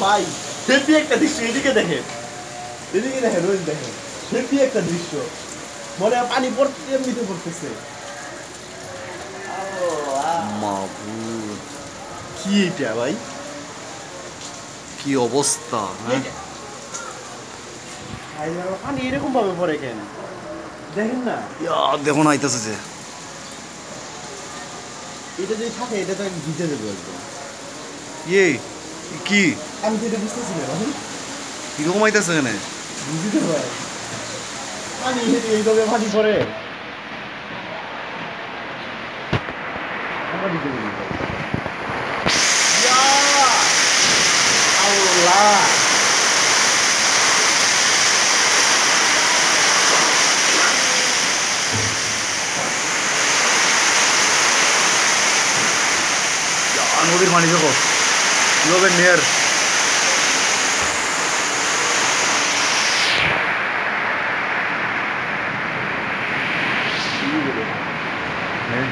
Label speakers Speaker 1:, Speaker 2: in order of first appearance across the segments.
Speaker 1: ভাই হেভি একটা দৃশ্য এদিকে দেখেন রোজ দেখেন হেভি একটা দৃশ্য মনে হয় পানি পড়তে এমনিতে পড়তেছে
Speaker 2: মাবুদ
Speaker 1: কি এটা ভাই
Speaker 2: কি অবস্থা হ্যাঁ
Speaker 1: পানি এরকম ভাবে পড়ে কেন দেখেন না
Speaker 2: দেখুন আইতেছে যে
Speaker 1: এটা যদি থাকে এটা তো আমি ভিজে দেবো একদম
Speaker 2: ইয়ে কি
Speaker 1: আমি তো এটা বুঝতেছি না ভাই
Speaker 2: কিরকম আইতেছে এখানে
Speaker 1: বুঝতে ভাই পানি এইভাবে পানি পড়ে আমার ভিজে দেবো আল্লাহ
Speaker 2: নদীর পানি দেখো কিভাবে নেয়ার হ্যাঁ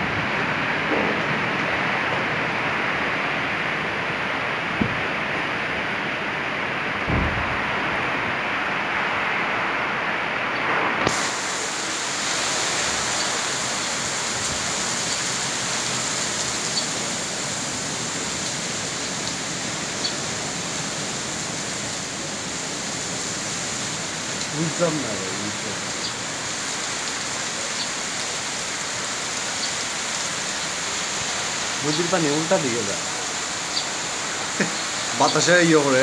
Speaker 1: বুঝলাম না নদীর পানি উল্টা দিকে যায়
Speaker 2: বাতাসে ইয়ে করে